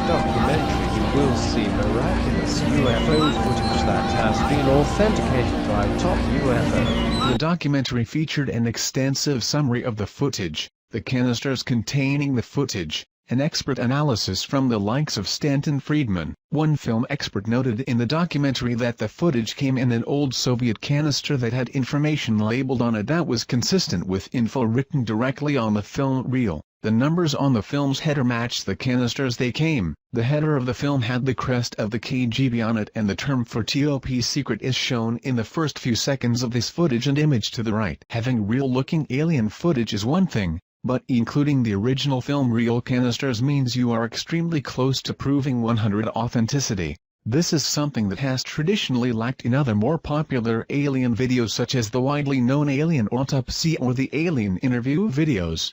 documentary you will see miraculous UFO footage that has been authenticated by top UFO. The documentary featured an extensive summary of the footage, the canisters containing the footage, an expert analysis from the likes of Stanton Friedman. One film expert noted in the documentary that the footage came in an old Soviet canister that had information labeled on it that was consistent with info written directly on the film reel. The numbers on the film's header matched the canisters they came. The header of the film had the crest of the KGB on it, and the term for top secret is shown in the first few seconds of this footage and image to the right. Having real-looking alien footage is one thing, but including the original film reel canisters means you are extremely close to proving 100% authenticity. This is something that has traditionally lacked in other more popular alien videos such as the widely known Alien Autopsy or the Alien Interview videos.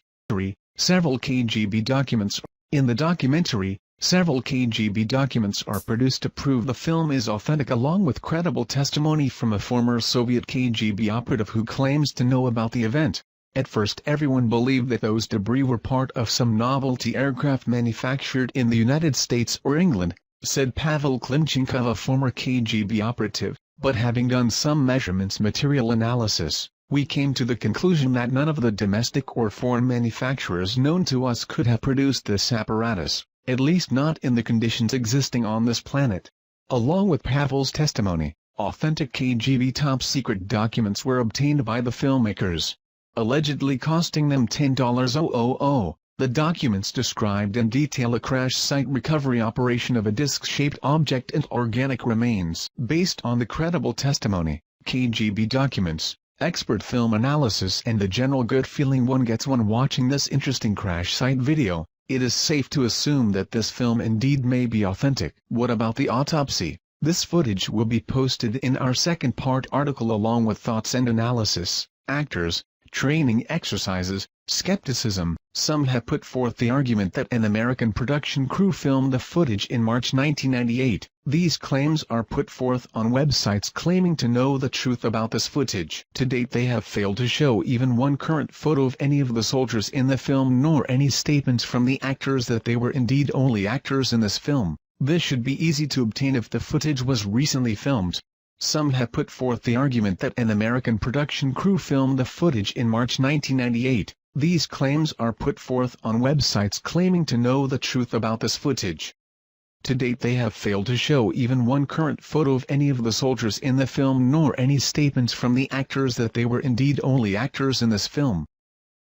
Several KGB documents. In the documentary, several KGB documents are produced to prove the film is authentic, along with credible testimony from a former Soviet KGB operative who claims to know about the event. At first everyone believed that those debris were part of some novelty aircraft manufactured in the United States or England, said Pavel Klimchenkov, a former KGB operative, but having done some measurements material analysis, we came to the conclusion that none of the domestic or foreign manufacturers known to us could have produced this apparatus, at least not in the conditions existing on this planet. Along with Pavel's testimony, authentic KGB top-secret documents were obtained by the filmmakers, allegedly costing them $10,000. The documents described in detail a crash site recovery operation of a disc-shaped object and organic remains. Based on the credible testimony, KGB documents, expert film analysis and the general good feeling one gets when watching this interesting crash site video, it is safe to assume that this film indeed may be authentic. What about the autopsy? This footage will be posted in our second part article along with thoughts and analysis. Actors, training exercises, skepticism. Some have put forth the argument that an American production crew filmed the footage in March 1998. These claims are put forth on websites claiming to know the truth about this footage. To date they have failed to show even one current photo of any of the soldiers in the film, nor any statements from the actors that they were indeed only actors in this film. This should be easy to obtain if the footage was recently filmed. Some have put forth the argument that an American production crew filmed the footage in March 1998. These claims are put forth on websites claiming to know the truth about this footage. To date they have failed to show even one current photo of any of the soldiers in the film, nor any statements from the actors that they were indeed only actors in this film.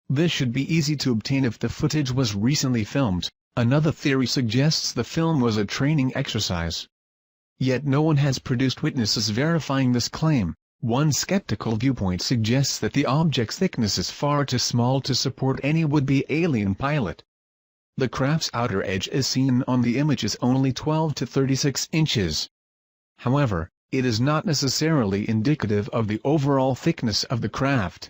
This should be easy to obtain if the footage was recently filmed. Another theory suggests the film was a training exercise. Yet no one has produced witnesses verifying this claim. One skeptical viewpoint suggests that the object's thickness is far too small to support any would-be alien pilot. The craft's outer edge as seen on the image is only 12 to 36 inches. However, it is not necessarily indicative of the overall thickness of the craft.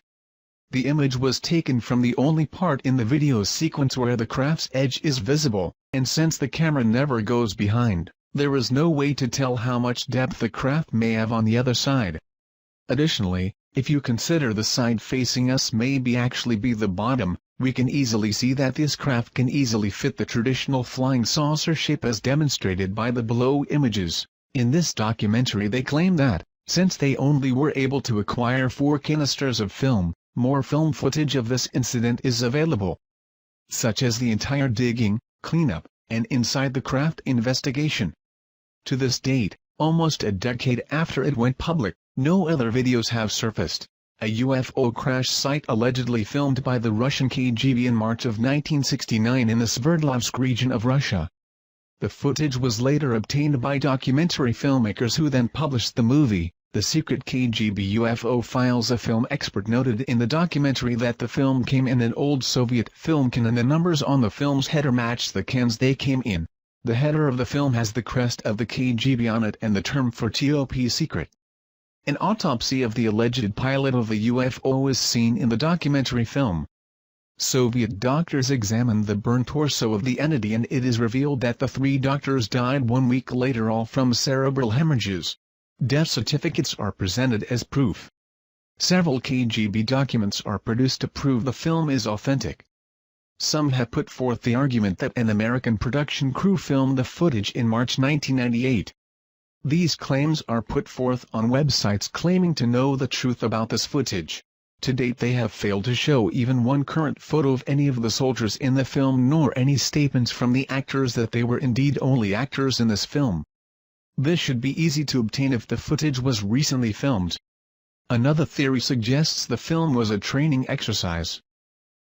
The image was taken from the only part in the video sequence where the craft's edge is visible, and since the camera never goes behind, there is no way to tell how much depth the craft may have on the other side. Additionally, if you consider the side facing us may actually be the bottom, we can easily see that this craft can easily fit the traditional flying saucer shape as demonstrated by the below images. In this documentary they claim that, since they only were able to acquire 4 canisters of film, more film footage of this incident is available, such as the entire digging, cleanup, and inside the craft investigation. To this date, almost a decade after it went public, no other videos have surfaced. A UFO crash site allegedly filmed by the Russian KGB in March of 1969 in the Sverdlovsk region of Russia. The footage was later obtained by documentary filmmakers who then published the movie, The Secret KGB UFO Files. A film expert noted in the documentary that the film came in an old Soviet film can and the numbers on the film's header matched the cans they came in. The header of the film has the crest of the KGB on it and the term for top secret. An autopsy of the alleged pilot of the UFO is seen in the documentary film. Soviet doctors examined the burned torso of the entity and it is revealed that the 3 doctors died 1 week later, all from cerebral hemorrhages. Death certificates are presented as proof. Several KGB documents are produced to prove the film is authentic. Some have put forth the argument that an American production crew filmed the footage in March 1998. These claims are put forth on websites claiming to know the truth about this footage. To date they have failed to show even one current photo of any of the soldiers in the film nor any statements from the actors that they were indeed only actors in this film. This should be easy to obtain if the footage was recently filmed. Another theory suggests the film was a training exercise.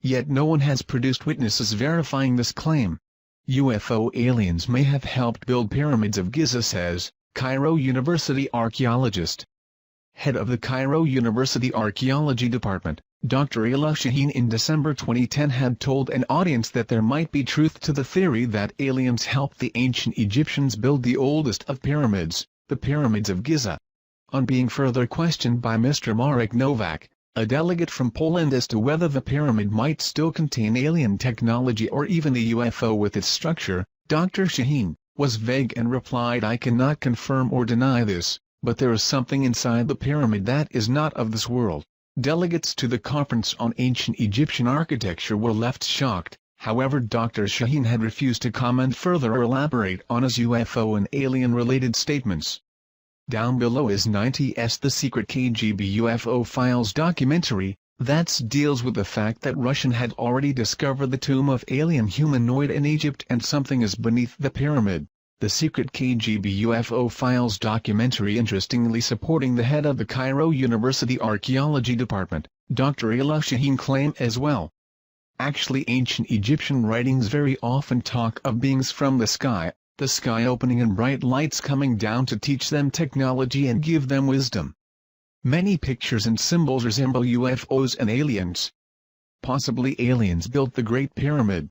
Yet no one has produced witnesses verifying this claim. UFO aliens may have helped build pyramids of Giza, says Cairo University archaeologist. Head of the Cairo University Archaeology Department, Dr. Ayla Shaheen in December 2010 had told an audience that there might be truth to the theory that aliens helped the ancient Egyptians build the oldest of pyramids, the Pyramids of Giza. On being further questioned by Mr. Marek Nowak, a delegate from Poland, as to whether the pyramid might still contain alien technology or even a UFO with its structure, Dr. Shaheen was vague and replied, "I cannot confirm or deny this, but there is something inside the pyramid that is not of this world." Delegates to the conference on ancient Egyptian architecture were left shocked. However, Dr. Shaheen had refused to comment further or elaborate on his UFO and alien-related statements. Down below is 90's The Secret KGB UFO Files documentary, that deals with the fact that Russian had already discovered the tomb of alien humanoid in Egypt and something is beneath the pyramid. The Secret KGB UFO Files documentary interestingly supporting the head of the Cairo University Archaeology Department, Dr. Ayla Shaheen claim as well. Actually, ancient Egyptian writings very often talk of beings from the sky opening and bright lights coming down to teach them technology and give them wisdom. Many pictures and symbols resemble UFOs and aliens. Possibly aliens built the Great Pyramid.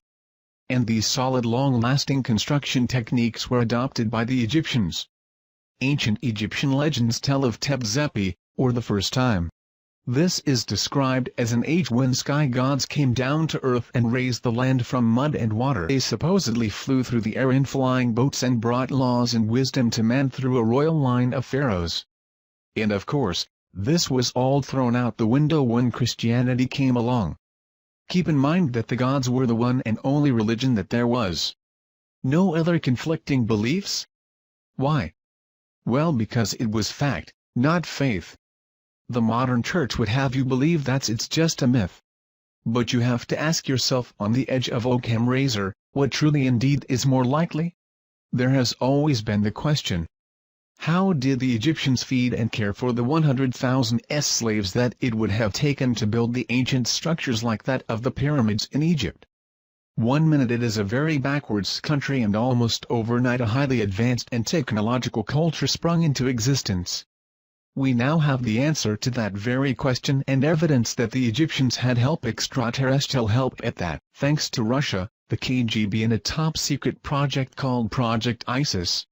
And these solid long-lasting construction techniques were adopted by the Egyptians. Ancient Egyptian legends tell of Tep-Zepi, or the first time. This is described as an age when sky gods came down to earth and raised the land from mud and water. They supposedly flew through the air in flying boats and brought laws and wisdom to man through a royal line of pharaohs. And of course, this was all thrown out the window when Christianity came along. Keep in mind that the gods were the one and only religion that there was. No other conflicting beliefs? Why? Well, because it was fact, not faith. The modern church would have you believe that it's just a myth. But you have to ask yourself, on the edge of Occam razor, what truly indeed is more likely? There has always been the question. How did the Egyptians feed and care for the 100,000 slaves that it would have taken to build the ancient structures like that of the pyramids in Egypt? 1 minute it is a very backwards country and almost overnight a highly advanced and technological culture sprung into existence. We now have the answer to that very question and evidence that the Egyptians had help, extraterrestrial help at that, thanks to Russia, the KGB and a top-secret project called Project ISIS.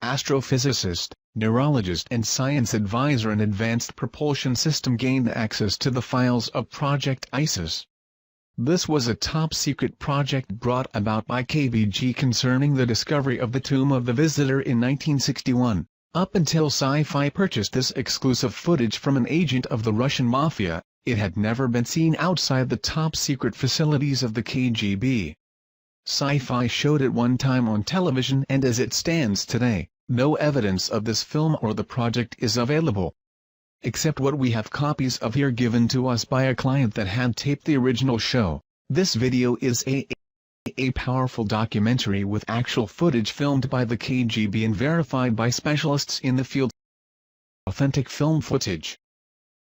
Astrophysicist, neurologist and science advisor in Advanced Propulsion System gained access to the files of Project ISIS. This was a top-secret project brought about by KGB concerning the discovery of the tomb of the visitor in 1961. Up until Sci-Fi purchased this exclusive footage from an agent of the Russian Mafia, it had never been seen outside the top-secret facilities of the KGB. Sci-Fi showed it one time on television, and as it stands today, no evidence of this film or the project is available. Except what we have copies of here given to us by a client that had taped the original show. This video is a powerful documentary with actual footage filmed by the KGB and verified by specialists in the field. Authentic film footage.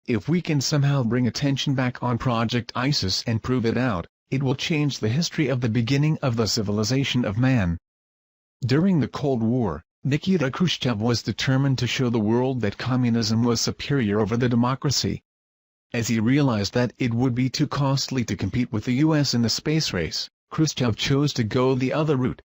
If we can somehow bring attention back on Project ISIS and prove it out, it will change the history of the beginning of the civilization of man. During the Cold War, Nikita Khrushchev was determined to show the world that communism was superior over the democracy. As he realized that it would be too costly to compete with the US in the space race, Khrushchev chose to go the other route.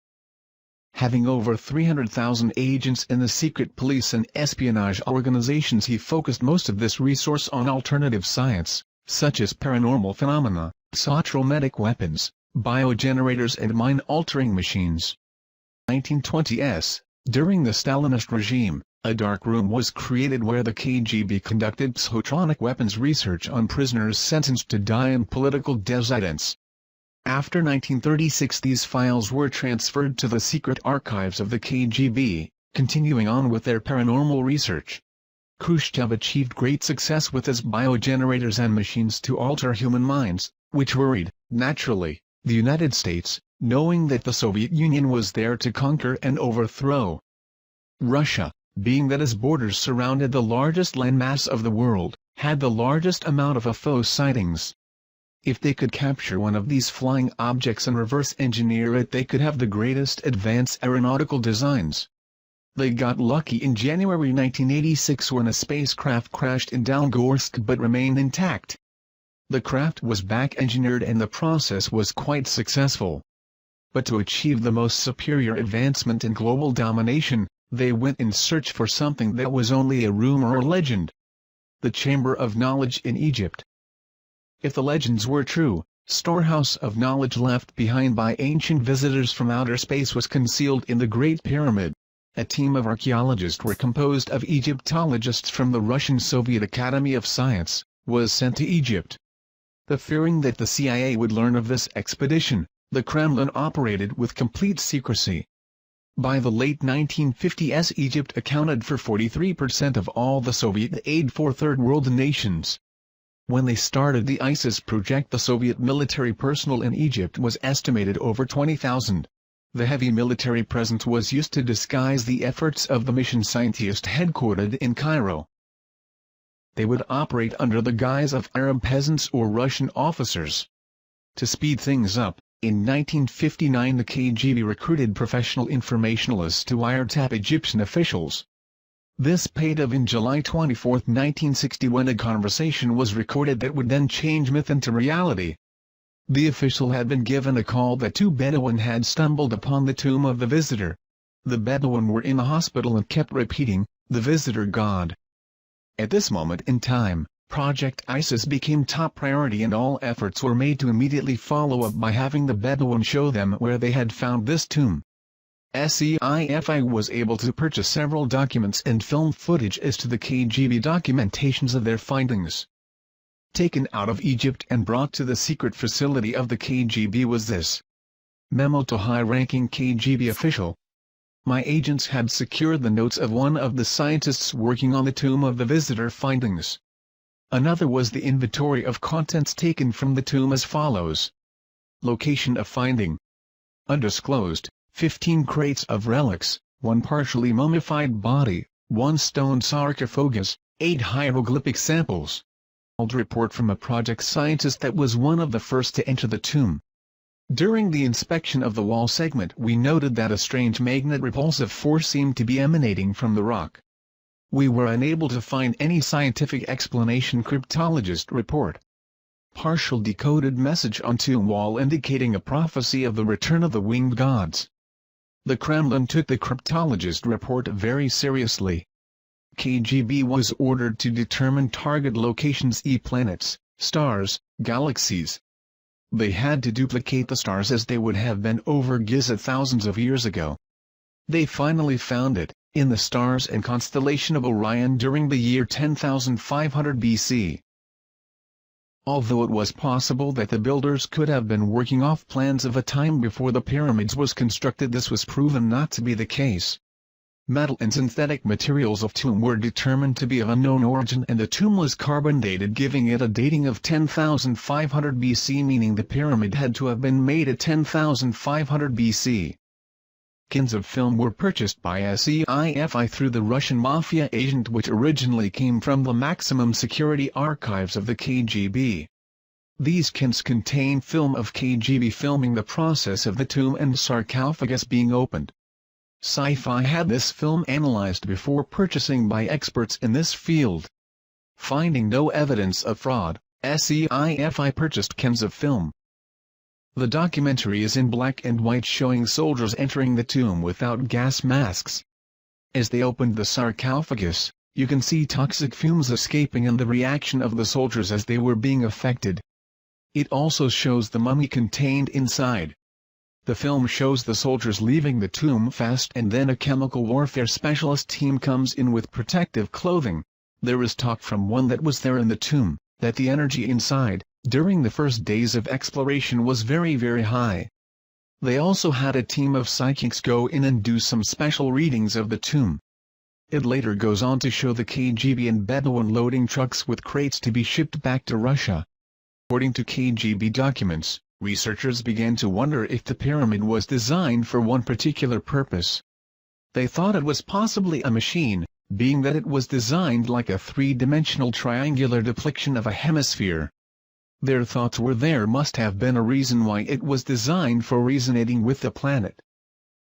Having over 300,000 agents in the secret police and espionage organizations, he focused most of this resource on alternative science, such as paranormal phenomena, psychotrometic weapons, biogenerators and mind-altering machines. 1920s, during the Stalinist regime, a dark room was created where the KGB conducted psychotronic weapons research on prisoners sentenced to die and political dissidents. After 1936 these files were transferred to the secret archives of the KGB, continuing on with their paranormal research. Khrushchev achieved great success with his biogenerators and machines to alter human minds, which worried, naturally, the United States, knowing that the Soviet Union was there to conquer and overthrow. Russia, being that its borders surrounded the largest landmass of the world, had the largest amount of UFO sightings. If they could capture one of these flying objects and reverse engineer it, they could have the greatest advanced aeronautical designs. They got lucky in January 1986 when a spacecraft crashed in Dalgorsk but remained intact. The craft was back-engineered and the process was quite successful. But to achieve the most superior advancement in global domination, they went in search for something that was only a rumor or legend. The Chamber of Knowledge in Egypt. If the legends were true, storehouse of knowledge left behind by ancient visitors from outer space was concealed in the Great Pyramid. A team of archaeologists were composed of Egyptologists from the Russian-Soviet Academy of Science, was sent to Egypt. The fearing that the CIA would learn of this expedition, the Kremlin operated with complete secrecy. By the late 1950s Egypt accounted for 43% of all the Soviet aid for Third World nations. When they started the ISIS project, the Soviet military personnel in Egypt was estimated over 20,000. The heavy military presence was used to disguise the efforts of the mission scientists headquartered in Cairo. They would operate under the guise of Arab peasants or Russian officers. To speed things up, in 1959 the KGB recruited professional informationalists to wiretap Egyptian officials. This paid off in July 24, 1960 when a conversation was recorded that would then change myth into reality. The official had been given a call that two Bedouin had stumbled upon the tomb of the visitor. The Bedouin were in the hospital and kept repeating, "The visitor God." At this moment in time, Project ISIS became top priority and all efforts were made to immediately follow up by having the Bedouin show them where they had found this tomb. SEIFI was able to purchase several documents and film footage as to the KGB documentations of their findings. Taken out of Egypt and brought to the secret facility of the KGB was this memo to high-ranking KGB official. My agents had secured the notes of one of the scientists working on the tomb of the visitor findings. Another was the inventory of contents taken from the tomb as follows. Location of finding. Undisclosed, 15 crates of relics, 1 partially mummified body, 1 stone sarcophagus, 8 hieroglyphic samples. Report from a project scientist that was one of the first to enter the tomb. During the inspection of the wall segment we noted that a strange magnet-repulsive force seemed to be emanating from the rock. We were unable to find any scientific explanation. Cryptologist report. Partial decoded message on tomb wall indicating a prophecy of the return of the winged gods. The Kremlin took the cryptologist report very seriously. KGB was ordered to determine target locations: planets, stars, galaxies. They had to duplicate the stars as they would have been over Giza thousands of years ago. They finally found it, in the stars and constellation of Orion during the year 10,500 BC. Although it was possible that the builders could have been working off plans of a time before the pyramids was constructed, this was proven not to be the case. Metal and synthetic materials of tomb were determined to be of unknown origin and the tomb was carbon dated, giving it a dating of 10,500 BC, meaning the pyramid had to have been made at 10,500 BC. Cans of film were purchased by SEIFI through the Russian mafia agent, which originally came from the maximum security archives of the KGB. These cans contain film of KGB filming the process of the tomb and sarcophagus being opened. Sci-Fi had this film analyzed before purchasing by experts in this field. Finding no evidence of fraud, SEIFI purchased cans of film. The documentary is in black and white, showing soldiers entering the tomb without gas masks. As they opened the sarcophagus, you can see toxic fumes escaping and the reaction of the soldiers as they were being affected. It also shows the mummy contained inside. The film shows the soldiers leaving the tomb fast, and then a chemical warfare specialist team comes in with protective clothing. There is talk from one that was there in the tomb, that the energy inside, during the first days of exploration was very high. They also had a team of psychics go in and do some special readings of the tomb. It later goes on to show the KGB and Bedouin loading trucks with crates to be shipped back to Russia. According to KGB documents, researchers began to wonder if the pyramid was designed for one particular purpose. They thought it was possibly a machine, being that it was designed like a three-dimensional triangular depiction of a hemisphere. Their thoughts were there must have been a reason why it was designed for resonating with the planet.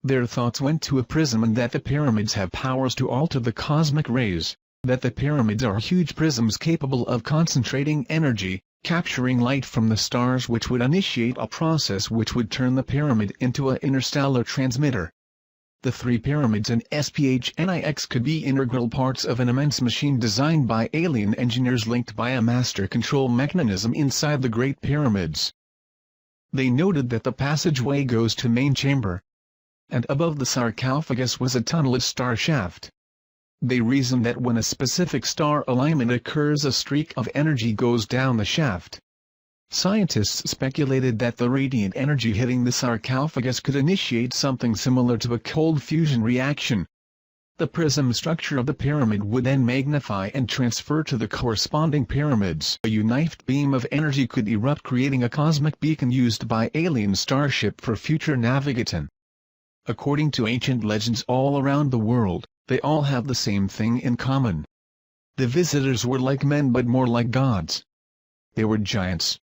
Their thoughts went to a prism and that the pyramids have powers to alter the cosmic rays, that the pyramids are huge prisms capable of concentrating energy, capturing light from the stars which would initiate a process which would turn the pyramid into an interstellar transmitter. The three pyramids and SPHNIX could be integral parts of an immense machine designed by alien engineers linked by a master control mechanism inside the Great Pyramids. They noted that the passageway goes to main chamber, and above the sarcophagus was a tunnelless star shaft. They reasoned that when a specific star alignment occurs a streak of energy goes down the shaft. Scientists speculated that the radiant energy hitting the sarcophagus could initiate something similar to a cold fusion reaction. The prism structure of the pyramid would then magnify and transfer to the corresponding pyramids. A united beam of energy could erupt, creating a cosmic beacon used by alien starship for future navigation. According to ancient legends all around the world, they all have the same thing in common. The visitors were like men but more like gods. They were giants.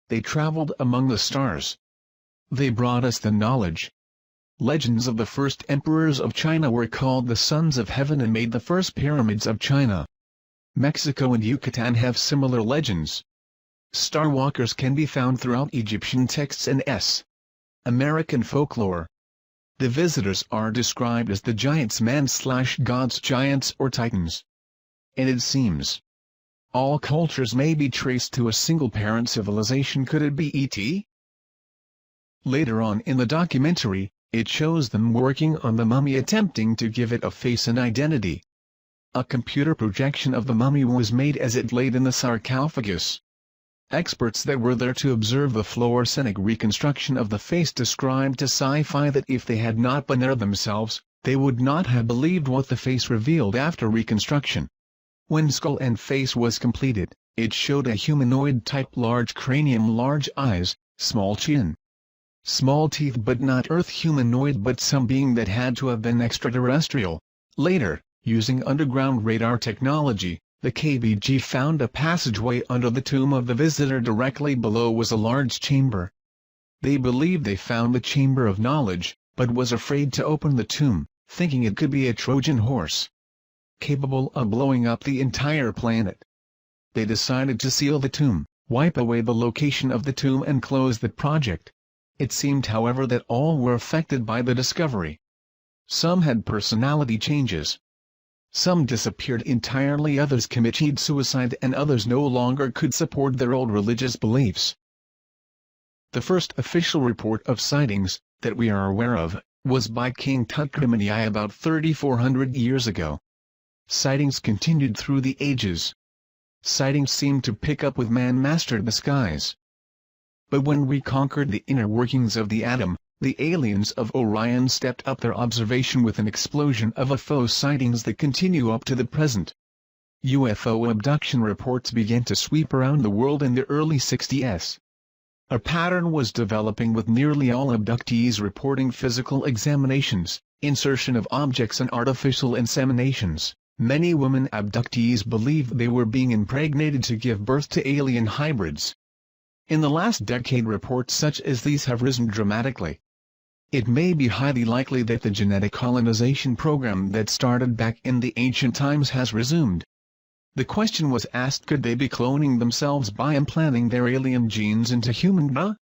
They traveled among the stars. They brought us the knowledge. Legends of the first emperors of China were called the Sons of Heaven and made the first pyramids of China. Mexico and Yucatan have similar legends. Starwalkers can be found throughout Egyptian texts and American folklore. The visitors are described as the giants man/gods, giants or titans. And it seems all cultures may be traced to a single parent civilization. Could it be ET? Later on in the documentary, it shows them working on the mummy, attempting to give it a face and identity. A computer projection of the mummy was made as it laid in the sarcophagus. Experts that were there to observe the fluorescent reconstruction of the face described to Sci-Fi that if they had not been there themselves, they would not have believed what the face revealed after reconstruction. When skull and face was completed, it showed a humanoid type: large cranium, large eyes, small chin, small teeth, but not Earth humanoid but some being that had to have been extraterrestrial. Later, using underground radar technology, the KGB found a passageway under the tomb of the visitor. Directly below was a large chamber. They believed they found the chamber of knowledge, but was afraid to open the tomb, thinking it could be a Trojan horse, capable of blowing up the entire planet. They decided to seal the tomb, wipe away the location of the tomb and close the project. It seemed, however, that all were affected by the discovery. Some had personality changes. Some disappeared entirely, others committed suicide, and others no longer could support their old religious beliefs. The first official report of sightings, that we are aware of, was by King Tutkremeni about 3,400 years ago. Sightings continued through the ages. Sightings seemed to pick up with man mastered the skies. But when we conquered the inner workings of the atom, the aliens of Orion stepped up their observation with an explosion of UFO sightings that continue up to the present. UFO abduction reports began to sweep around the world in the early 60s. A pattern was developing, with nearly all abductees reporting physical examinations, insertion of objects and artificial inseminations. Many women abductees believed they were being impregnated to give birth to alien hybrids. In the last decade, reports such as these have risen dramatically. It may be highly likely that the genetic colonization program that started back in the ancient times has resumed. The question was asked, could they be cloning themselves by implanting their alien genes into human DNA?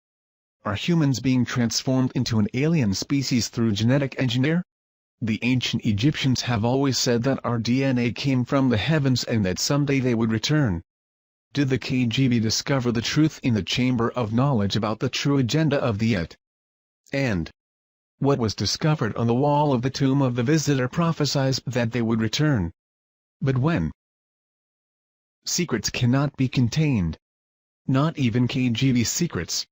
Are humans being transformed into an alien species through genetic engineer? The ancient Egyptians have always said that our DNA came from the heavens and that someday they would return. Did the KGB discover the truth in the chamber of knowledge about the true agenda of the ET? And what was discovered on the wall of the tomb of the visitor prophesies that they would return. But when? Secrets cannot be contained. not even KGB secrets.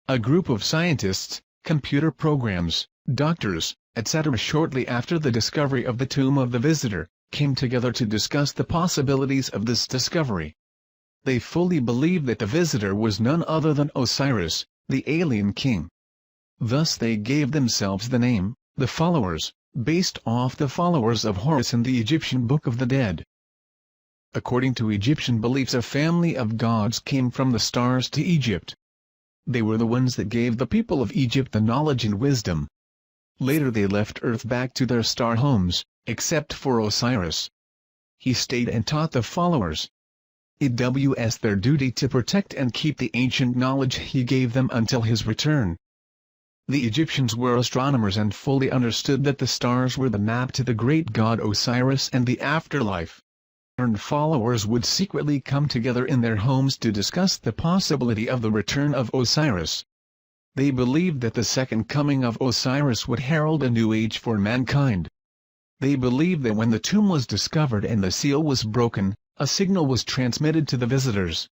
A group of scientists, computer programs, doctors, etc. shortly after the discovery of the tomb of the visitor, came together to discuss the possibilities of this discovery. They fully believed that the visitor was none other than Osiris, the alien king. Thus they gave themselves the name, the Followers, based off the followers of Horus in the Egyptian Book of the Dead. According to Egyptian beliefs, a family of gods came from the stars to Egypt. They were the ones that gave the people of Egypt the knowledge and wisdom. Later they left Earth back to their star homes, except for Osiris. He stayed and taught the followers. It was their duty to protect and keep the ancient knowledge he gave them until his return. The Egyptians were astronomers and fully understood that the stars were the map to the great god Osiris and the afterlife. And followers would secretly come together in their homes to discuss the possibility of the return of Osiris. They believed that the second coming of Osiris would herald a new age for mankind. They believed that when the tomb was discovered and the seal was broken, a signal was transmitted to the visitors.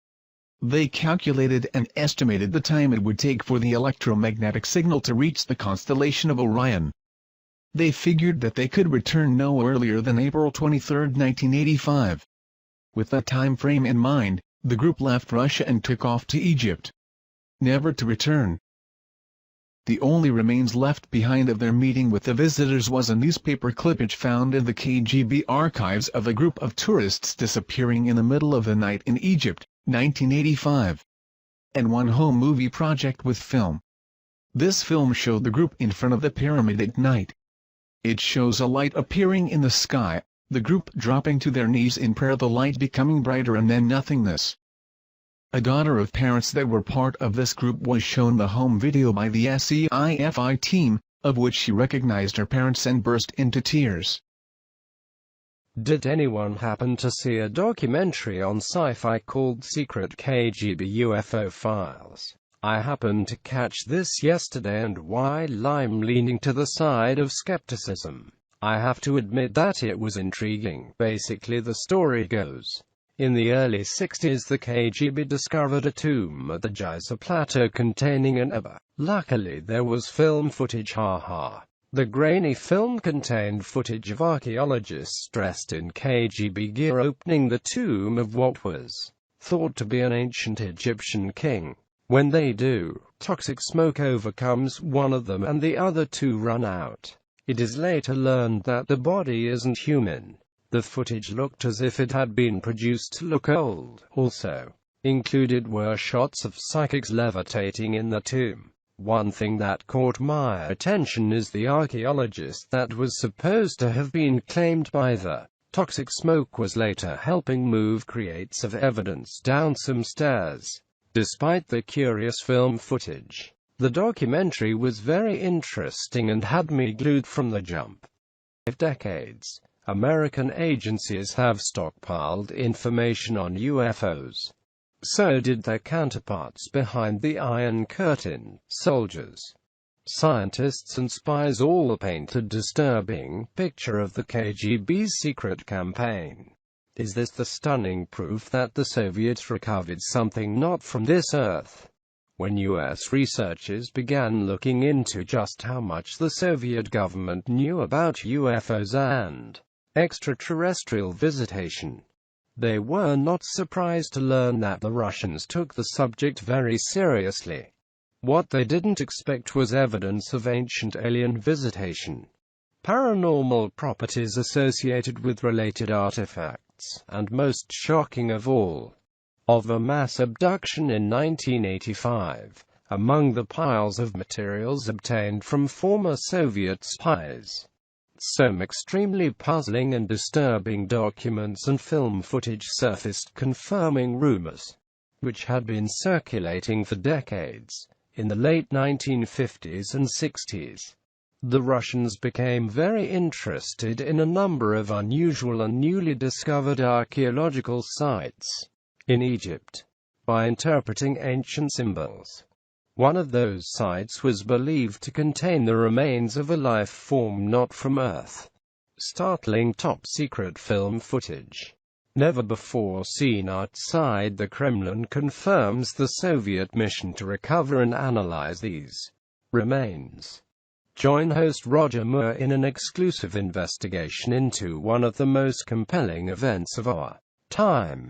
They calculated and estimated the time it would take for the electromagnetic signal to reach the constellation of Orion. They figured that they could return no earlier than April 23, 1985. With that time frame in mind, the group left Russia and took off to Egypt, never to return. The only remains left behind of their meeting with the visitors was a newspaper clippage found in the KGB archives of a group of tourists disappearing in the middle of the night in Egypt, 1985. And one home movie project with film. This film showed the group in front of the pyramid at night. It shows a light appearing in the sky, the group dropping to their knees in prayer, the light becoming brighter and then nothingness. A daughter of parents that were part of this group was shown the home video by the SCIFI team, of which she recognized her parents and burst into tears. Did anyone happen to see a documentary on sci-fi called Secret KGB UFO Files? I happened to catch this yesterday, and while I'm leaning to the side of skepticism, I have to admit that it was intriguing. Basically, the story goes, in the early 60s the KGB discovered a tomb at the Giza Plateau containing an EBA. Luckily there was film footage, haha. The grainy film contained footage of archaeologists dressed in KGB gear opening the tomb of what was thought to be an ancient Egyptian king. When they do, toxic smoke overcomes one of them and the other two run out. It is later learned that the body isn't human. The footage looked as if it had been produced to look old. Also included were shots of psychics levitating in the tomb. One thing that caught my attention is the archaeologist that was supposed to have been claimed by the toxic smoke was later helping move crates of evidence down some stairs. Despite the curious film footage, the documentary was very interesting and had me glued from the jump. For decades, American agencies have stockpiled information on UFOs. So did their counterparts behind the Iron Curtain. Soldiers, scientists and spies all paint a disturbing picture of the KGB's secret campaign. Is this the stunning proof that the Soviets recovered something not from this earth? When US researchers began looking into just how much the Soviet government knew about UFOs and extraterrestrial visitation, they were not surprised to learn that the Russians took the subject very seriously. What they didn't expect was evidence of ancient alien visitation, paranormal properties associated with related artifacts, and most shocking of all, of a mass abduction in 1985, among the piles of materials obtained from former Soviet spies. Some extremely puzzling and disturbing documents and film footage surfaced confirming rumors, which had been circulating for decades. In the late 1950s and 60s, the Russians became very interested in a number of unusual and newly discovered archaeological sites in Egypt by interpreting ancient symbols. One of those sites was believed to contain the remains of a life form not from Earth. Startling top-secret film footage. never before seen outside the Kremlin, confirms the Soviet mission to recover and analyze these remains. Join host Roger Moore in an exclusive investigation into one of the most compelling events of our time.